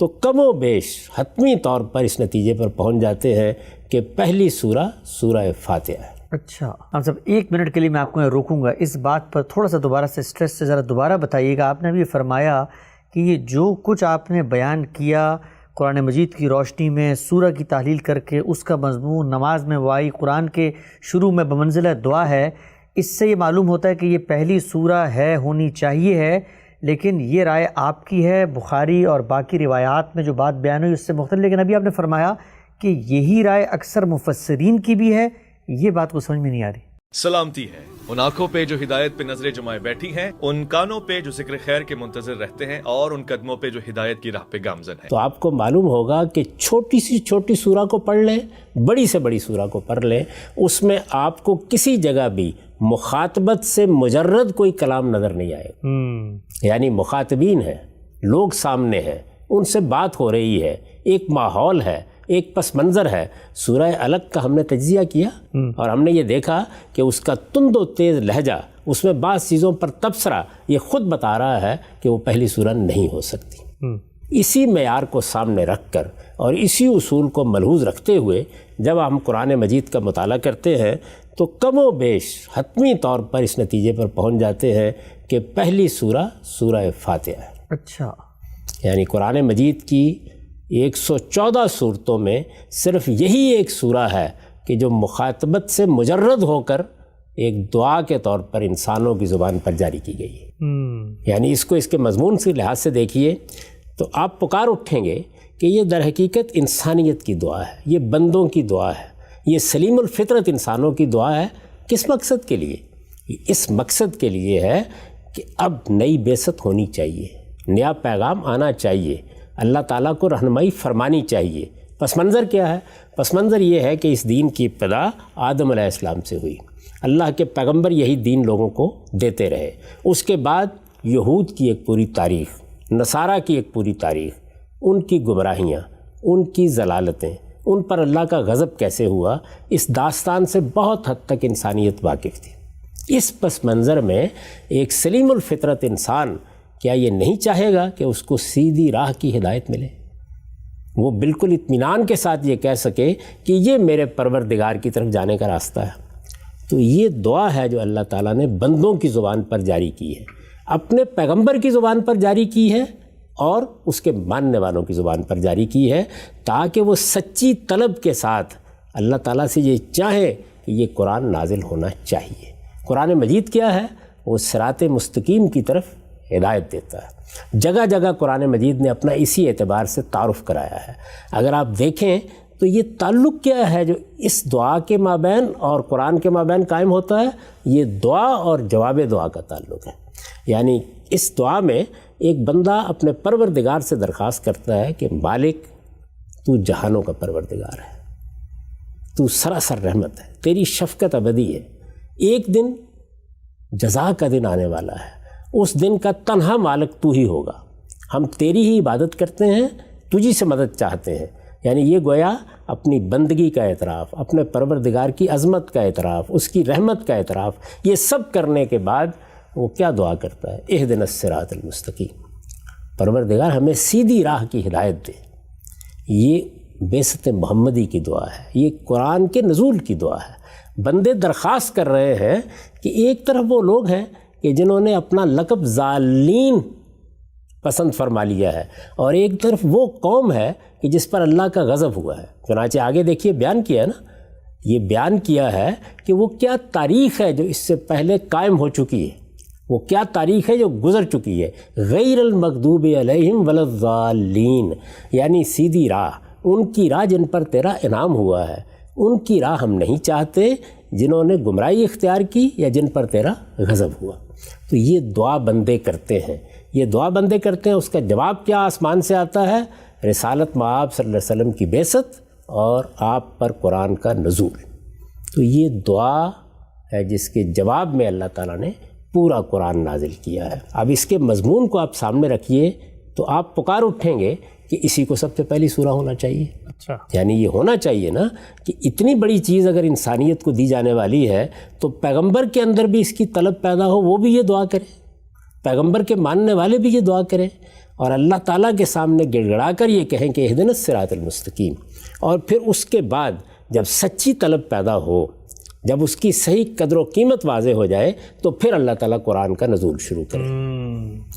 تو کم و بیش حتمی طور پر اس نتیجے پر پہنچ جاتے ہیں کہ پہلی سورہ سورہ فاتحہ ہے۔ اچھا آپ صاحب 1 منٹ کے لیے میں آپ کو روکوں گا، اس بات پر تھوڑا سا دوبارہ سے اسٹریس سے ذرا دوبارہ بتائیے گا۔ آپ نے بھی فرمایا کہ یہ جو کچھ آپ نے بیان کیا قرآن مجید کی روشنی میں سورہ کی تحلیل کر کے اس کا مضمون نماز میں وائی قرآن کے شروع میں بمنزلہ دعا ہے، اس سے یہ معلوم ہوتا ہے کہ یہ پہلی سورہ ہے، ہونی چاہیے ہے، لیکن یہ رائے آپ کی ہے، بخاری اور باقی روایات میں جو بات بیان ہوئی اس سے مختلف، لیکن ابھی آپ نے فرمایا کہ یہی رائے اکثر مفسرین کی بھی ہے، یہ بات کو سمجھ میں نہیں آ رہی۔ سلامتی ہے ان آنکھوں پہ جو ہدایت پہ نظریں جمائے بیٹھی ہیں، ان کانوں پہ جو ذکر خیر کے منتظر رہتے ہیں، اور ان قدموں پہ جو ہدایت کی راہ پہ گامزن ہیں۔ تو آپ کو معلوم ہوگا کہ چھوٹی سی چھوٹی سورہ کو پڑھ لیں، بڑی سے بڑی سورہ کو پڑھ لیں، اس میں آپ کو کسی جگہ بھی مخاطبت سے مجرد کوئی کلام نظر نہیں آئے گا۔ یعنی مخاطبین ہیں، لوگ سامنے ہیں، ان سے بات ہو رہی ہے، ایک ماحول ہے، ایک پس منظر ہے۔ سورہ الگ کا ہم نے تجزیہ کیا اور ہم نے یہ دیکھا کہ اس کا تند و تیز لہجہ، اس میں بعض چیزوں پر تبصرہ، یہ خود بتا رہا ہے کہ وہ پہلی سورہ نہیں ہو سکتی۔ اسی معیار کو سامنے رکھ کر اور اسی اصول کو ملحوظ رکھتے ہوئے جب ہم قرآن مجید کا مطالعہ کرتے ہیں تو کم و بیش حتمی طور پر اس نتیجے پر پہنچ جاتے ہیں کہ پہلی سورہ سورہ فاتحہ ہے۔ اچھا، یعنی قرآن مجید کی 114 صورتوں میں صرف یہی ایک سورہ ہے کہ جو مخاطبت سے مجرد ہو کر ایک دعا کے طور پر انسانوں کی زبان پر جاری کی گئی ہے۔ یعنی اس کو اس کے مضمون سے لحاظ سے دیکھیے تو آپ پکار اٹھیں گے کہ یہ در حقیقت انسانیت کی دعا ہے، یہ بندوں کی دعا ہے، یہ سلیم الفطرت انسانوں کی دعا ہے۔ کس مقصد کے لیے؟ اس مقصد کے لیے ہے کہ اب نئی بعثت ہونی چاہیے، نیا پیغام آنا چاہیے، اللہ تعالیٰ کو رہنمائی فرمانی چاہیے۔ پس منظر کیا ہے؟ پس منظر یہ ہے کہ اس دین کی ابتدا آدم علیہ السلام سے ہوئی، اللہ کے پیغمبر یہی دین لوگوں کو دیتے رہے۔ اس کے بعد یہود کی ایک پوری تاریخ، نصارہ کی ایک پوری تاریخ، ان کی گمراہیاں، ان کی ضلالتیں، ان پر اللہ کا غضب کیسے ہوا، اس داستان سے بہت حد تک انسانیت واقف تھی۔ اس پس منظر میں ایک سلیم الفطرت انسان کیا یہ نہیں چاہے گا کہ اس کو سیدھی راہ کی ہدایت ملے؟ وہ بالکل اطمینان کے ساتھ یہ کہہ سکے کہ یہ میرے پروردگار کی طرف جانے کا راستہ ہے۔ تو یہ دعا ہے جو اللہ تعالیٰ نے بندوں کی زبان پر جاری کی ہے، اپنے پیغمبر کی زبان پر جاری کی ہے اور اس کے ماننے والوں کی زبان پر جاری کی ہے، تاکہ وہ سچی طلب کے ساتھ اللہ تعالیٰ سے یہ چاہیں کہ یہ قرآن نازل ہونا چاہیے۔ قرآن مجید کیا ہے؟ وہ صراط مستقیم کی طرف ہدایت دیتا ہے۔ جگہ جگہ قرآن مجید نے اپنا اسی اعتبار سے تعارف کرایا ہے۔ اگر آپ دیکھیں تو یہ تعلق کیا ہے جو اس دعا کے مابین اور قرآن کے مابین قائم ہوتا ہے؟ یہ دعا اور جواب دعا کا تعلق ہے۔ یعنی اس دعا میں ایک بندہ اپنے پروردگار سے درخواست کرتا ہے کہ مالک تو جہانوں کا پروردگار ہے، تو سراسر رحمت ہے، تیری شفقت ابدی ہے، ایک دن جزا کا دن آنے والا ہے، اس دن کا تنہا مالک تو ہی ہوگا، ہم تیری ہی عبادت کرتے ہیں، تجھی سے مدد چاہتے ہیں۔ یعنی یہ گویا اپنی بندگی کا اعتراف، اپنے پروردگار کی عظمت کا اعتراف، اس کی رحمت کا اعتراف، یہ سب کرنے کے بعد وہ کیا دعا کرتا ہے؟ اہدنا الصراط المستقیم، پروردگار ہمیں سیدھی راہ کی ہدایت دے۔ یہ بعثت محمدی کی دعا ہے، یہ قرآن کے نزول کی دعا ہے۔ بندے درخواست کر رہے ہیں کہ ایک طرف وہ لوگ ہیں کہ جنہوں نے اپنا لقب ضالین پسند فرما لیا ہے، اور ایک طرف وہ قوم ہے کہ جس پر اللہ کا غضب ہوا ہے۔ چنانچہ آگے دیکھیے بیان کیا ہے نا، یہ بیان کیا ہے کہ وہ کیا تاریخ ہے جو اس سے پہلے قائم ہو چکی ہے، وہ کیا تاریخ ہے جو گزر چکی ہے۔ غیر المغضوب علیہم ولا الضالین، یعنی سیدھی راہ، ان کی راہ جن پر تیرا انعام ہوا ہے، ان کی راہ ہم نہیں چاہتے جنہوں نے گمراہی اختیار کی یا جن پر تیرا غضب ہوا۔ تو یہ دعا بندے کرتے ہیں، یہ دعا بندے کرتے ہیں۔ اس کا جواب کیا آسمان سے آتا ہے؟ رسالت مآب صلی اللہ علیہ وسلم کی بعثت اور آپ پر قرآن کا نزول۔ تو یہ دعا ہے جس کے جواب میں اللہ تعالیٰ نے پورا قرآن نازل کیا ہے۔ اب اس کے مضمون کو آپ سامنے رکھیے تو آپ پکار اٹھیں گے کہ اسی کو سب سے پہلی سورہ ہونا چاہیے۔ اچھا، یعنی یہ ہونا چاہیے نا کہ اتنی بڑی چیز اگر انسانیت کو دی جانے والی ہے تو پیغمبر کے اندر بھی اس کی طلب پیدا ہو، وہ بھی یہ دعا کرے، پیغمبر کے ماننے والے بھی یہ دعا کریں، اور اللہ تعالیٰ کے سامنے گڑ گڑا کر یہ کہیں کہ اہدنا الصراط المستقیم، اور پھر اس کے بعد جب سچی طلب پیدا ہو، جب اس کی صحیح قدر و قیمت واضح ہو جائے، تو پھر اللہ تعالیٰ قرآن کا نزول شروع کرے۔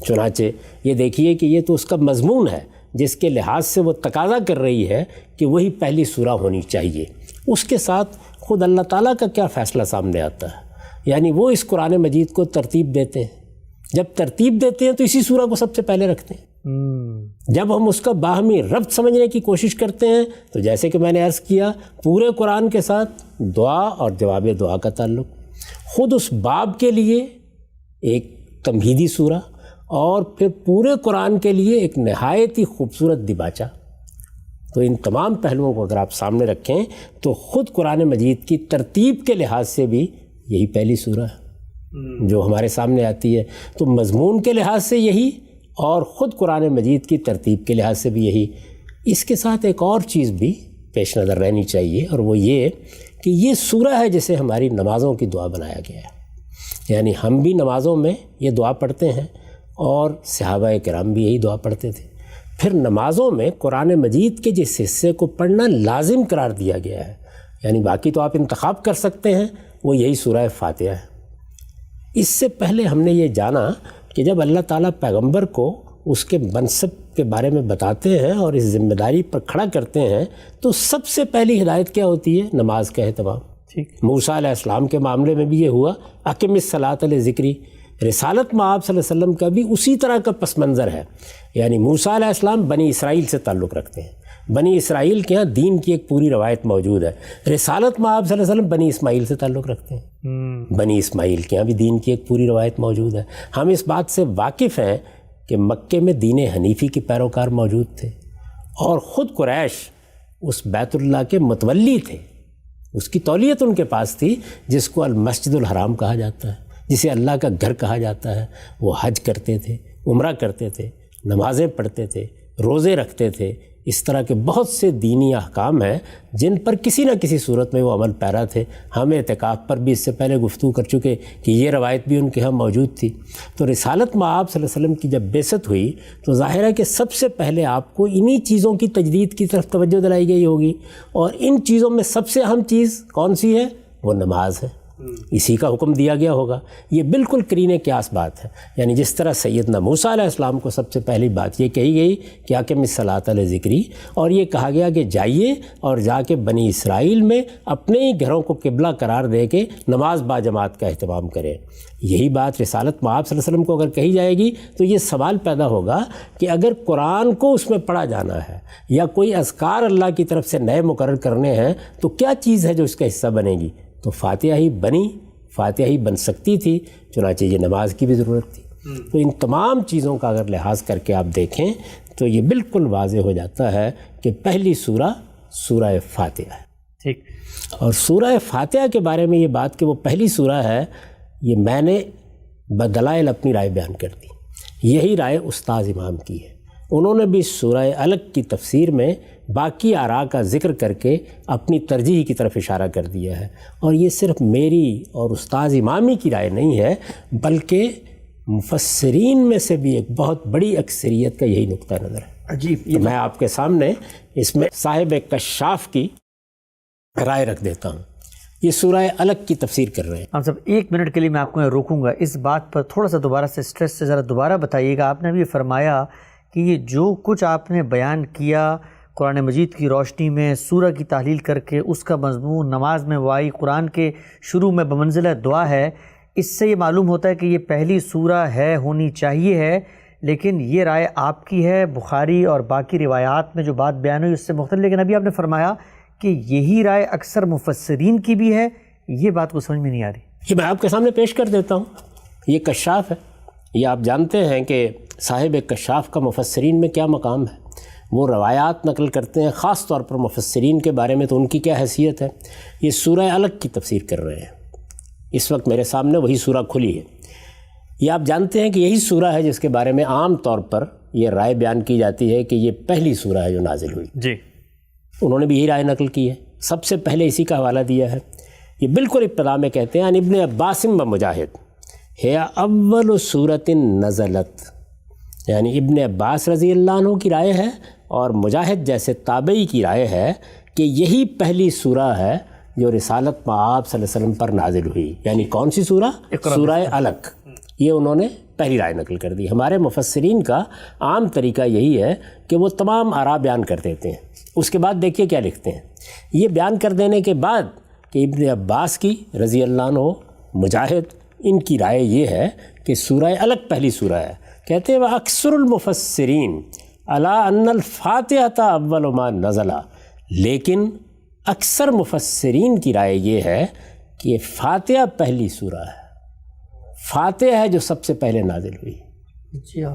چنانچہ یہ دیکھیے کہ یہ تو اس کا مضمون ہے جس کے لحاظ سے وہ تقاضا کر رہی ہے کہ وہی پہلی سورہ ہونی چاہیے۔ اس کے ساتھ خود اللہ تعالیٰ کا کیا فیصلہ سامنے آتا ہے، یعنی وہ اس قرآن مجید کو ترتیب دیتے ہیں۔ جب ترتیب دیتے ہیں تو اسی سورہ کو سب سے پہلے رکھتے ہیں۔ جب ہم اس کا باہمی ربط سمجھنے کی کوشش کرتے ہیں تو جیسے کہ میں نے عرض کیا، پورے قرآن کے ساتھ دعا اور جواب دعا کا تعلق، خود اس باب کے لیے ایک تمہیدی سورہ، اور پھر پورے قرآن کے لیے ایک نہایت ہی خوبصورت دیباچہ۔ تو ان تمام پہلوؤں کو اگر آپ سامنے رکھیں تو خود قرآن مجید کی ترتیب کے لحاظ سے بھی یہی پہلی سورہ ہے جو ہمارے سامنے آتی ہے۔ تو مضمون کے لحاظ سے یہی، اور خود قرآن مجید کی ترتیب کے لحاظ سے بھی یہی۔ اس کے ساتھ ایک اور چیز بھی پیش نظر رہنی چاہیے، اور وہ یہ کہ یہ سورہ ہے جسے ہماری نمازوں کی دعا بنایا گیا ہے۔ یعنی ہم بھی نمازوں میں یہ دعا پڑھتے ہیں، اور صحابہ کرام بھی یہی دعا پڑھتے تھے۔ پھر نمازوں میں قرآن مجید کے جس حصے کو پڑھنا لازم قرار دیا گیا ہے، یعنی باقی تو آپ انتخاب کر سکتے ہیں، وہ یہی سورہ فاتحہ ہے۔ اس سے پہلے ہم نے یہ جانا کہ جب اللہ تعالیٰ پیغمبر کو اس کے منصب کے بارے میں بتاتے ہیں اور اس ذمہ داری پر کھڑا کرتے ہیں تو سب سے پہلی ہدایت کیا ہوتی ہے؟ نماز کا اہتمام۔ موسیٰ علیہ السلام کے معاملے میں بھی یہ ہوا، اقم الصلاۃ لذکری۔ رسالت میں آپ صلی اللہ علیہ وسلم کا بھی اسی طرح کا پس منظر ہے، یعنی موسیٰ علیہ السلام بنی اسرائیل سے تعلق رکھتے ہیں، بنی اسرائیل کے ہاں دین کی ایک پوری روایت موجود ہے۔ رسالت میں آپ صلی اللہ علیہ وسلم بنی اسماعیل سے تعلق رکھتے ہیں، بنی اسماعیل کے ہاں بھی دین کی ایک پوری روایت موجود ہے۔ ہم اس بات سے واقف ہیں کہ مکے میں دین حنیفی کے پیروکار موجود تھے، اور خود قریش اس بیت اللہ کے متولی تھے، اس کی تولیت ان کے پاس تھی، جس کو المسجد الحرام کہا جاتا ہے، جسے اللہ کا گھر کہا جاتا ہے۔ وہ حج کرتے تھے، عمرہ کرتے تھے، نمازیں پڑھتے تھے، روزے رکھتے تھے، اس طرح کے بہت سے دینی احکام ہیں جن پر کسی نہ کسی صورت میں وہ عمل پیرا تھے۔ ہم اعتکاف پر بھی اس سے پہلے گفتگو کر چکے کہ یہ روایت بھی ان کے ہاں موجود تھی۔ تو رسالت میں آپ صلی اللہ علیہ وسلم کی جب بعثت ہوئی تو ظاہر ہے کہ سب سے پہلے آپ کو انہی چیزوں کی تجدید کی طرف توجہ دلائی گئی ہوگی، اور ان چیزوں میں سب سے اہم چیز کون سی ہے؟ وہ نماز ہے، اسی کا حکم دیا گیا ہوگا۔ یہ بالکل قرین قیاس بات ہے، یعنی جس طرح سیدنا موسیٰ علیہ السلام کو سب سے پہلی بات یہ کہی گئی کہ اقم الصلاۃ لذکری، اور یہ کہا گیا کہ جائیے اور جا کے بنی اسرائیل میں اپنے ہی گھروں کو قبلہ قرار دے کے نماز باجماعت کا اہتمام کریں۔ یہی بات رسالت میں آپ صلی اللہ علیہ وسلم کو اگر کہی جائے گی تو یہ سوال پیدا ہوگا کہ اگر قرآن کو اس میں پڑھا جانا ہے یا کوئی اذکار اللہ کی طرف سے نئے مقرر کرنے ہیں تو کیا چیز ہے جو اس کا حصہ بنے گی؟ تو فاتحہ ہی بنی، فاتحہ ہی بن سکتی تھی، چنانچہ یہ نماز کی بھی ضرورت تھی۔ تو ان تمام چیزوں کا اگر لحاظ کر کے آپ دیکھیں تو یہ بالکل واضح ہو جاتا ہے کہ پہلی سورہ سورہ فاتحہ ہے۔ ٹھیک، اور سورہ فاتحہ کے بارے میں یہ بات کہ وہ پہلی سورہ ہے، یہ میں نے بدلائل اپنی رائے بیان کر دی، یہی رائے استاذ امام کی ہے۔ انہوں نے بھی سورہ الگ کی تفسیر میں باقی آراء کا ذکر کر کے اپنی ترجیح کی طرف اشارہ کر دیا ہے، اور یہ صرف میری اور استاذ امامی کی رائے نہیں ہے بلکہ مفسرین میں سے بھی ایک بہت بڑی اکثریت کا یہی نقطہ نظر ہے۔ عجیب، تو میں آپ کے سامنے اس میں صاحب کشاف کی رائے رکھ دیتا ہوں۔ یہ سورہ الگ کی تفسیر کر رہے ہیں۔ ہم سب 1 منٹ کے لیے میں آپ کو روکوں گا، اس بات پر تھوڑا سا دوبارہ سے اسٹریس سے ذرا دوبارہ بتائیے گا۔ آپ نے بھی فرمایا کہ یہ جو کچھ آپ نے بیان کیا قرآن مجید کی روشنی میں سورہ کی تحلیل کر کے اس کا مضمون نماز میں وائی قرآن کے شروع میں بمنزلہ دعا ہے، اس سے یہ معلوم ہوتا ہے کہ یہ پہلی سورہ ہے، ہونی چاہیے ہے، لیکن یہ رائے آپ کی ہے۔ بخاری اور باقی روایات میں جو بات بیان ہوئی اس سے مختلف، لیکن ابھی آپ نے فرمایا کہ یہی رائے اکثر مفسرین کی بھی ہے، یہ بات کو سمجھ میں نہیں آ رہی۔ یہ میں آپ کے سامنے پیش کر دیتا ہوں۔ یہ کشاف ہے، یہ آپ جانتے ہیں کہ صاحب کشاف کا مفسرین میں کیا مقام ہے، وہ روایات نقل کرتے ہیں، خاص طور پر مفسرین کے بارے میں تو ان کی کیا حیثیت ہے۔ یہ سورہ الگ کی تفسیر کر رہے ہیں، اس وقت میرے سامنے وہی سورہ کھلی ہے۔ یہ آپ جانتے ہیں کہ یہی سورہ ہے جس کے بارے میں عام طور پر یہ رائے بیان کی جاتی ہے کہ یہ پہلی سورہ ہے جو نازل ہوئی۔ جی، انہوں نے بھی یہی رائے نقل کی ہے، سب سے پہلے اسی کا حوالہ دیا ہے۔ یہ بالکل ابتدا میں کہتے ہیں، ابن عباس و مجاہد ہے اول سورۃ نزلت، یعنی ابن عباس رضی اللہ عنہ کی رائے ہے اور مجاہد جیسے تابعی کی رائے ہے کہ یہی پہلی سورہ ہے جو رسالت مآب صلی اللہ علیہ وسلم پر نازل ہوئی. یعنی کون سی سورہ؟ سورہ علق. یہ انہوں نے پہلی رائے نقل کر دی. ہمارے مفسرین کا عام طریقہ یہی ہے کہ وہ تمام آراء بیان کر دیتے ہیں. اس کے بعد دیکھیے کیا لکھتے ہیں. یہ بیان کر دینے کے بعد کہ ابن عباس کی رضی اللہ عنہ، مجاہد، ان کی رائے یہ ہے کہ سورہ علق پہلی سورہ ہے. کہتے ہیں وہ اکثر المفسرین علی ان الفاتحۃ اول ما نزل، لیکن اکثر مفسرین کی رائے یہ ہے کہ فاتحہ پہلی سورہ ہے. فاتحہ ہے جو سب سے پہلے نازل ہوئی.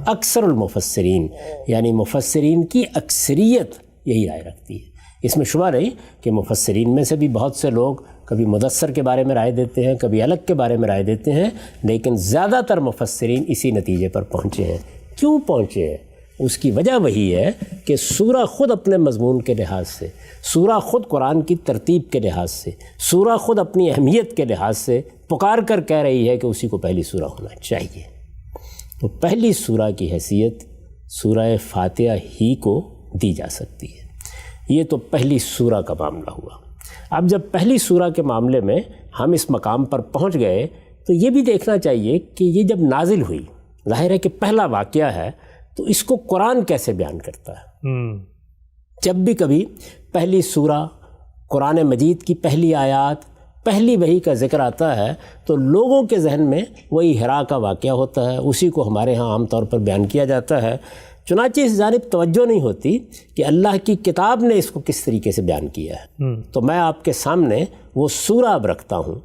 اکثر المفسرین یعنی مفسرین کی اکثریت یہی رائے رکھتی ہے. اس میں شبہ نہیں کہ مفسرین میں سے بھی بہت سے لوگ کبھی مدثر کے بارے میں رائے دیتے ہیں، کبھی علق کے بارے میں رائے دیتے ہیں، لیکن زیادہ تر مفسرین اسی نتیجے پر پہنچے ہیں. کیوں پہنچے ہیں؟ اس کی وجہ وہی ہے کہ سورہ خود اپنے مضمون کے لحاظ سے، سورہ خود قرآن کی ترتیب کے لحاظ سے، سورہ خود اپنی اہمیت کے لحاظ سے پکار کر کہہ رہی ہے کہ اسی کو پہلی سورہ ہونا چاہیے. تو پہلی سورہ کی حیثیت سورہ فاتحہ ہی کو دی جا سکتی ہے. یہ تو پہلی سورہ کا معاملہ ہوا. اب جب پہلی سورہ کے معاملے میں ہم اس مقام پر پہنچ گئے تو یہ بھی دیکھنا چاہیے کہ یہ جب نازل ہوئی، ظاہر ہے کہ پہلا واقعہ ہے، تو اس کو قرآن کیسے بیان کرتا ہے. جب بھی کبھی پہلی سورہ، قرآن مجید کی پہلی آیات، پہلی وحی کا ذکر آتا ہے تو لوگوں کے ذہن میں وہی حرا کا واقعہ ہوتا ہے، اسی کو ہمارے ہاں عام طور پر بیان کیا جاتا ہے. چنانچہ اس جانب توجہ نہیں ہوتی کہ اللہ کی کتاب نے اس کو کس طریقے سے بیان کیا ہے. تو میں آپ کے سامنے وہ سورہ اب رکھتا ہوں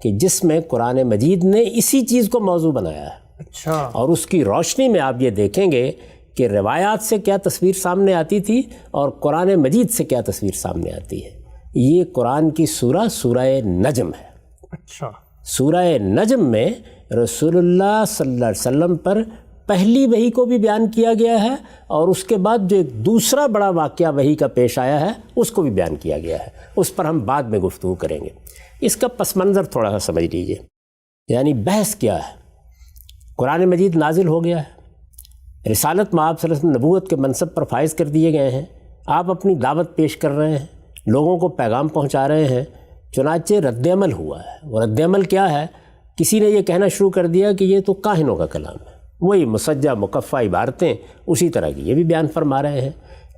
کہ جس میں قرآن مجید نے اسی چیز کو موضوع بنایا ہے. اچھا. اور اس کی روشنی میں آپ یہ دیکھیں گے کہ روایات سے کیا تصویر سامنے آتی تھی اور قرآن مجید سے کیا تصویر سامنے آتی ہے. یہ قرآن کی سورہ سورہ نجم ہے. اچھا. سورہ نجم میں رسول اللہ صلی اللہ علیہ وسلم پر پہلی وحی کو بھی بیان کیا گیا ہے اور اس کے بعد جو ایک دوسرا بڑا واقعہ وحی کا پیش آیا ہے اس کو بھی بیان کیا گیا ہے. اس پر ہم بعد میں گفتگو کریں گے. اس کا پس منظر تھوڑا سا سمجھ لیجئے. یعنی بحث کیا ہے؟ قرآن مجید نازل ہو گیا ہے، رسالت مآب صلی اللہ علیہ وسلم نبوت کے منصب پر فائز کر دیے گئے ہیں، آپ اپنی دعوت پیش کر رہے ہیں، لوگوں کو پیغام پہنچا رہے ہیں. چنانچہ رد عمل ہوا ہے. وہ رد عمل کیا ہے؟ کسی نے یہ کہنا شروع کر دیا کہ یہ تو کاہنوں کا کلام ہے، وہی مسجع مکفہ عبارتیں اسی طرح کی یہ بھی بیان فرما رہے ہیں.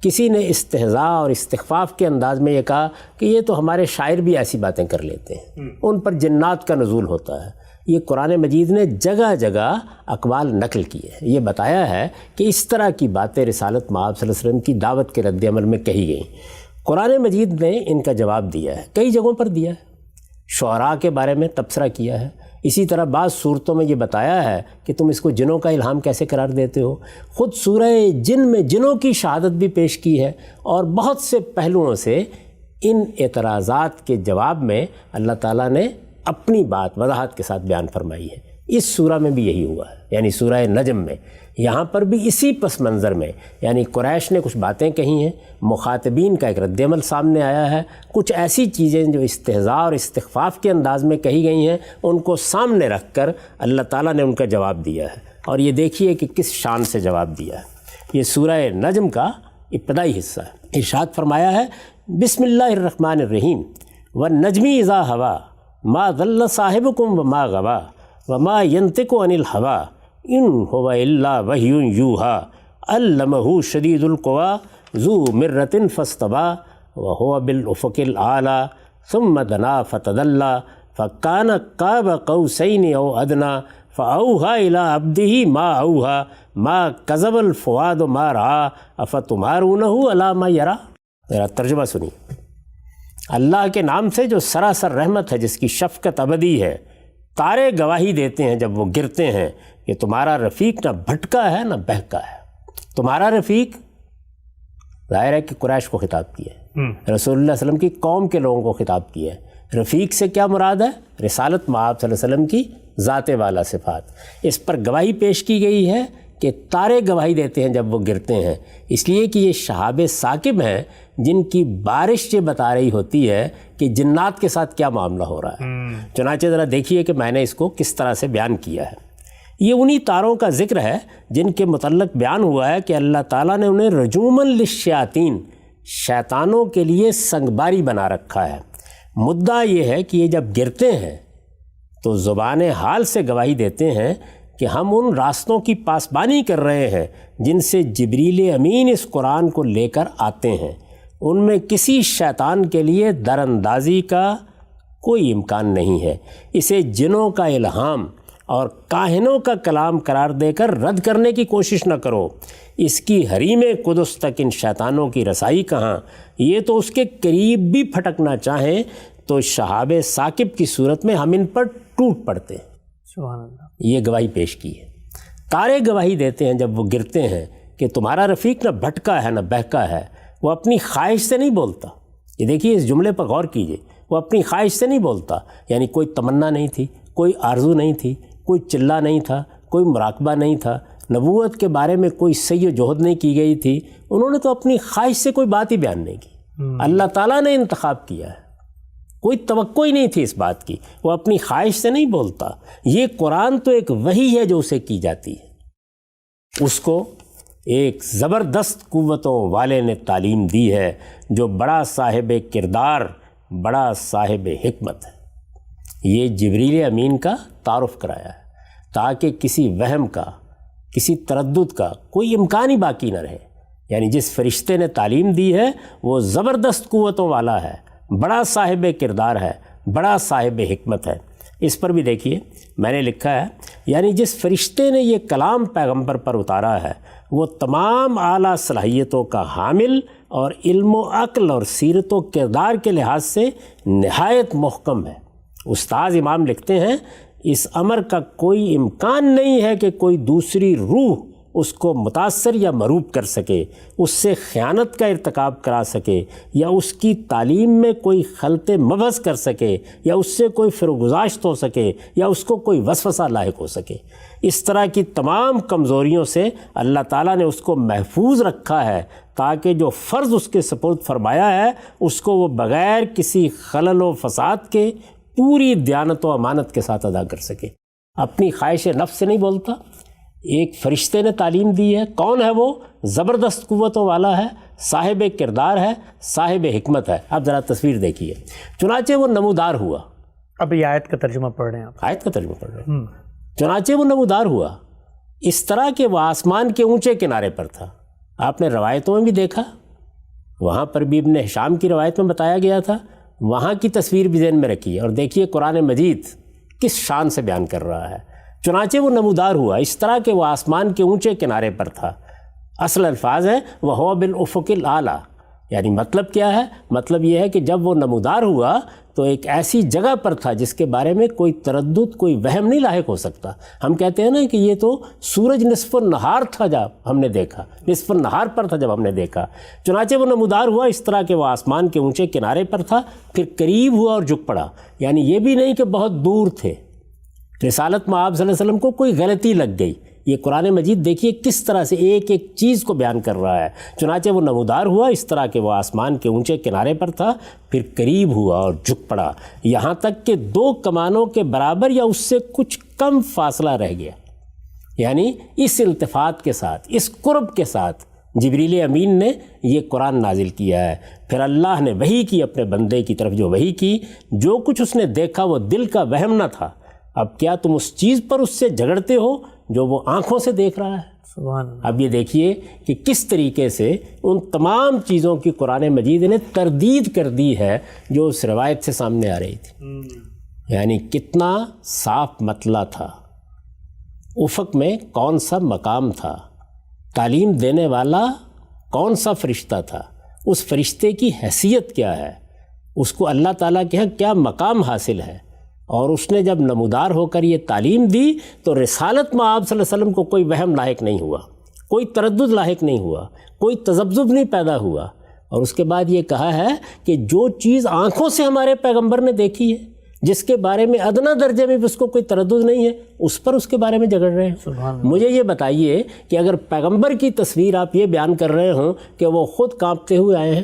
کسی نے استہزاء اور استخفاف کے انداز میں یہ کہا کہ یہ تو ہمارے شاعر بھی ایسی باتیں کر لیتے ہیں، ان پر جنات کا نزول ہوتا ہے. یہ قرآن مجید نے جگہ جگہ اقوال نقل کیے ہیں. یہ بتایا ہے کہ اس طرح کی باتیں رسالت مآب صلی اللہ علیہ وسلم کی دعوت کے رد عمل میں کہی گئیں. قرآن مجید نے ان کا جواب دیا ہے، کئی جگہوں پر دیا ہے. شعراء کے بارے میں تبصرہ کیا ہے. اسی طرح بعض صورتوں میں یہ بتایا ہے کہ تم اس کو جنوں کا الہام کیسے قرار دیتے ہو. خود سورہ جن میں جنوں کی شہادت بھی پیش کی ہے اور بہت سے پہلوؤں سے ان اعتراضات کے جواب میں اللہ تعالیٰ نے اپنی بات وضاحت کے ساتھ بیان فرمائی ہے. اس سورہ میں بھی یہی ہوا ہے، یعنی سورہ نجم میں. یہاں پر بھی اسی پس منظر میں یعنی قریش نے کچھ باتیں کہی ہیں، مخاطبین کا ایک رد عمل سامنے آیا ہے، کچھ ایسی چیزیں جو استہزاء اور استخفاف کے انداز میں کہی گئی ہیں ان کو سامنے رکھ کر اللہ تعالیٰ نے ان کا جواب دیا ہے. اور یہ دیکھیے کہ کس شان سے جواب دیا ہے. یہ سورہ نجم کا ابتدائی حصہ ہے. ارشاد فرمایا ہے بسم اللہ الرحمن الرحیم والنجم اذا ہوا ما ضل صاحبکم وما غوا وما ينطق عن الہوا ان هو الا وحی یوحی علمہ شدید القوی ذو مرۃ فاستوی وهو بالافق الاعلی ثم دنا فتدلی فکان قاب قوسین او ادنی فاوحی الی عبدہ ما اوحی ما کذب الفؤاد ما رأی افتمارونہ علی ما یری. ذرا ترجمہ سنیے. اللہ کے نام سے جو سراسر رحمت ہے، جس کی شفقت ابدی ہے. تارے گواہی دیتے ہیں جب وہ گرتے ہیں کہ تمہارا رفیق نہ بھٹکا ہے نہ بہکا ہے. تمہارا رفیق ظاہر ہے کہ قریش کو خطاب کیا ہے، رسول اللہ صلی اللہ علیہ وسلم کی قوم کے لوگوں کو خطاب کیا ہے. رفیق سے کیا مراد ہے؟ رسالت مآب صلی اللہ علیہ وسلم کی ذات والا صفات. اس پر گواہی پیش کی گئی ہے کہ تارے گواہی دیتے ہیں جب وہ گرتے ہیں، اس لیے کہ یہ شہاب ثاقب ہیں جن کی بارش یہ بتا رہی ہوتی ہے کہ جنات کے ساتھ کیا معاملہ ہو رہا ہے. چنانچہ ذرا دیکھیے کہ میں نے اس کو کس طرح سے بیان کیا ہے. یہ انہی تاروں کا ذکر ہے جن کے متعلق بیان ہوا ہے کہ اللہ تعالیٰ نے انہیں رجوماً للشیاطین، شیطانوں کے لیے سنگباری بنا رکھا ہے۔ مدعا یہ ہے کہ یہ جب گرتے ہیں تو زبان حال سے گواہی دیتے ہیں کہ ہم ان راستوں کی پاسبانی کر رہے ہیں جن سے جبریل امین اس قرآن کو لے کر آتے ہیں، ان میں کسی شیطان کے لیے در اندازی کا کوئی امکان نہیں ہے۔ اسے جنوں کا الہام اور کاہنوں کا کلام قرار دے کر رد کرنے کی کوشش نہ کرو۔ اس کی حریم قدس تک ان شیطانوں کی رسائی کہاں؟ یہ تو اس کے قریب بھی پھٹکنا چاہیں تو شہاب ثاقب کی صورت میں ہم ان پر ٹوٹ پڑتے ہیں۔ سبحان اللہ۔ یہ گواہی پیش کی ہے۔ تارے گواہی دیتے ہیں جب وہ گرتے ہیں کہ تمہارا رفیق نہ بھٹکا ہے نہ بہکا ہے، وہ اپنی خواہش سے نہیں بولتا۔ یہ دیکھیے، اس جملے پر غور کیجئے، وہ اپنی خواہش سے نہیں بولتا، یعنی کوئی تمنا نہیں تھی، کوئی آرزو نہیں تھی، کوئی چلہ نہیں تھا، کوئی مراقبہ نہیں تھا، نبوت کے بارے میں کوئی سعی و جہد نہیں کی گئی تھی، انہوں نے تو اپنی خواہش سے کوئی بات ہی بیان نہیں کی۔ اللہ تعالیٰ نے انتخاب کیا ہے، کوئی توقع ہی نہیں تھی اس بات کی، وہ اپنی خواہش سے نہیں بولتا۔ یہ قرآن تو ایک وحی ہے جو اسے کی جاتی ہے، اس کو ایک زبردست قوتوں والے نے تعلیم دی ہے جو بڑا صاحب کردار، بڑا صاحب حکمت ہے۔ یہ جبریل امین کا تعارف کرایا ہے تاکہ کسی وہم کا، کسی تردد کا کوئی امکان ہی باقی نہ رہے۔ یعنی جس فرشتے نے تعلیم دی ہے وہ زبردست قوتوں والا ہے، بڑا صاحب کردار ہے، بڑا صاحب حکمت ہے۔ اس پر بھی دیکھیے، میں نے لکھا ہے، یعنی جس فرشتے نے یہ کلام پیغمبر پر اتارا ہے وہ تمام اعلیٰ صلاحیتوں کا حامل اور علم و عقل اور سیرت و کردار کے لحاظ سے نہایت محکم ہے۔ استاذ امام لکھتے ہیں، اس امر کا کوئی امکان نہیں ہے کہ کوئی دوسری روح اس کو متاثر یا مروب کر سکے، اس سے خیانت کا ارتکاب کرا سکے، یا اس کی تعلیم میں کوئی خلط مبحث کر سکے، یا اس سے کوئی فروگزاشت ہو سکے، یا اس کو کوئی وسوسہ لاحق ہو سکے۔ اس طرح کی تمام کمزوریوں سے اللہ تعالیٰ نے اس کو محفوظ رکھا ہے تاکہ جو فرض اس کے سپرد فرمایا ہے اس کو وہ بغیر کسی خلل و فساد کے پوری دیانت و امانت کے ساتھ ادا کر سکے۔ اپنی خواہش نفس سے نہیں بولتا، ایک فرشتے نے تعلیم دی ہے۔ کون ہے وہ؟ زبردست قوتوں والا ہے، صاحب کردار ہے، صاحب حکمت ہے۔ اب ذرا تصویر دیکھیے، چنانچہ وہ نمودار ہوا۔ اب یہ آیت کا ترجمہ پڑھ رہے ہیں آپ؟ آیت کا ترجمہ پڑھ رہے ہیں۔ چنانچہ وہ نمودار ہوا اس طرح کہ وہ آسمان کے اونچے کنارے پر تھا۔ آپ نے روایتوں میں بھی دیکھا، وہاں پر بھی ابن ہشام کی روایت میں بتایا گیا تھا، وہاں کی تصویر بھی ذہن میں رکھیے اور دیکھیے قرآن مجید کس شان سے بیان کر رہا ہے۔ چنانچہ وہ نمودار ہوا اس طرح کہ وہ آسمان کے اونچے کنارے پر تھا۔ اصل الفاظ ہے وَهُوَ بِالْأُفُقِ الْأَعْلَىٰ، یعنی مطلب کیا ہے؟ مطلب یہ ہے کہ جب وہ نمودار ہوا تو ایک ایسی جگہ پر تھا جس کے بارے میں کوئی تردد، کوئی وہم نہیں لاحق ہو سکتا۔ ہم کہتے ہیں نا کہ یہ تو سورج نصف النہار تھا جب ہم نے دیکھا، نصف النہار پر تھا جب ہم نے دیکھا۔ چنانچہ وہ نمودار ہوا اس طرح کہ وہ آسمان کے اونچے کنارے پر تھا، پھر قریب ہوا اور جھک پڑا۔ یعنی یہ بھی نہیں کہ بہت دور تھے۔ رسالت میں آپ صلی اللہ علیہ وسلم کو کوئی غلطی لگ گئی۔ یہ قرآن مجید دیکھیے کس طرح سے ایک ایک چیز کو بیان کر رہا ہے۔ چنانچہ وہ نمودار ہوا اس طرح کہ وہ آسمان کے اونچے کنارے پر تھا، پھر قریب ہوا اور جھک پڑا، یہاں تک کہ 2 کمانوں کے برابر یا اس سے کچھ کم فاصلہ رہ گیا۔ یعنی اس التفات کے ساتھ، اس قرب کے ساتھ جبریل امین نے یہ قرآن نازل کیا ہے۔ پھر اللہ نے وحی کی اپنے بندے کی طرف، جو وحی کی، جو کچھ اس نے دیکھا وہ دل کا وہم نہ تھا۔ اب کیا تم اس چیز پر اس سے جھگڑتے ہو جو وہ آنکھوں سے دیکھ رہا ہے؟ سبحان اللہ۔ اب یہ دیکھیے کہ کس طریقے سے ان تمام چیزوں کی قرآن مجید نے تردید کر دی ہے جو اس روایت سے سامنے آ رہی تھی۔ یعنی کتنا صاف مطلع تھا، افق میں کون سا مقام تھا، تعلیم دینے والا کون سا فرشتہ تھا، اس فرشتے کی حیثیت کیا ہے، اس کو اللہ تعالیٰ کے ہاں کیا مقام حاصل ہے۔ اور اس نے جب نمودار ہو کر یہ تعلیم دی تو رسالت میں آپ صلی اللہ علیہ وسلم کو کوئی وہم لاحق نہیں ہوا، کوئی تردد لاحق نہیں ہوا، کوئی تذبذب نہیں پیدا ہوا۔ اور اس کے بعد یہ کہا ہے کہ جو چیز آنکھوں سے ہمارے پیغمبر نے دیکھی ہے، جس کے بارے میں ادنا درجے میں بھی اس کو کوئی تردد نہیں ہے، اس پر اس کے بارے میں جھگڑ رہے ہیں۔ مجھے یہ بتائیے کہ اگر پیغمبر کی تصویر آپ یہ بیان کر رہے ہوں کہ وہ خود کانپتے ہوئے آئے ہیں،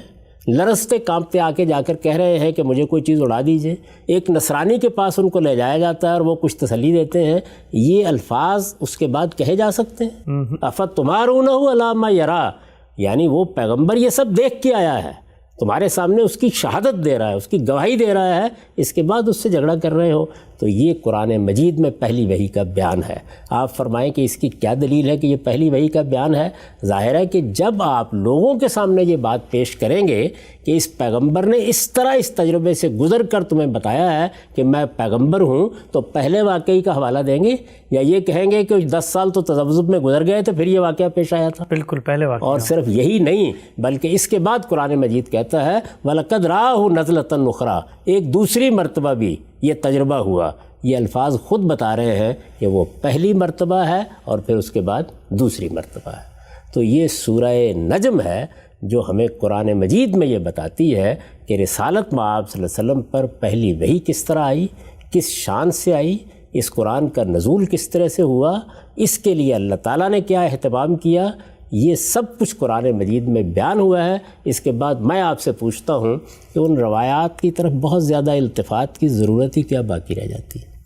لرزتے کانپتے آ کے جا کر کہہ رہے ہیں کہ مجھے کوئی چیز اڑا دیجئے، ایک نصرانی کے پاس ان کو لے جایا جاتا ہے اور وہ کچھ تسلی دیتے ہیں، یہ الفاظ اس کے بعد کہے جا سکتے ہیں؟ افتمارونہ علی ما یری، یعنی وہ پیغمبر یہ سب دیکھ کے آیا ہے، تمہارے سامنے اس کی شہادت دے رہا ہے، اس کی گواہی دے رہا ہے، اس کے بعد اس سے جھگڑا کر رہے ہو؟ تو یہ قرآن مجید میں پہلی وحی کا بیان ہے۔ آپ فرمائیں کہ اس کی کیا دلیل ہے کہ یہ پہلی وحی کا بیان ہے؟ ظاہر ہے کہ جب آپ لوگوں کے سامنے یہ بات پیش کریں گے کہ اس پیغمبر نے اس طرح اس تجربے سے گزر کر تمہیں بتایا ہے کہ میں پیغمبر ہوں، تو پہلے واقعی کا حوالہ دیں گے یا یہ کہیں گے کہ 10 سال تو تذبذب میں گزر گئے تھے پھر یہ واقعہ پیش آیا تھا؟ بالکل پہلے واقعہ۔ اور صرف یہی نہیں بلکہ اس کے بعد قرآن مجید کہتا ہے وَلَقَدْ رَآهُ نَزْلَةً أُخْرَىٰ، ایک دوسری مرتبہ بھی یہ تجربہ ہوا۔ یہ الفاظ خود بتا رہے ہیں کہ وہ پہلی مرتبہ ہے اور پھر اس کے بعد دوسری مرتبہ ہے۔ تو یہ سورہ نجم ہے جو ہمیں قرآن مجید میں یہ بتاتی ہے کہ رسالت مآب صلی اللہ علیہ وسلم پر پہلی وحی کس طرح آئی، کس شان سے آئی، اس قرآن کا نزول کس طرح سے ہوا، اس کے لیے اللہ تعالیٰ نے کیا اہتمام کیا، یہ سب کچھ قرآن مجید میں بیان ہوا ہے۔ اس کے بعد میں آپ سے پوچھتا ہوں کہ ان روایات کی طرف بہت زیادہ التفات کی ضرورت ہی کیا باقی رہ جاتی ہے؟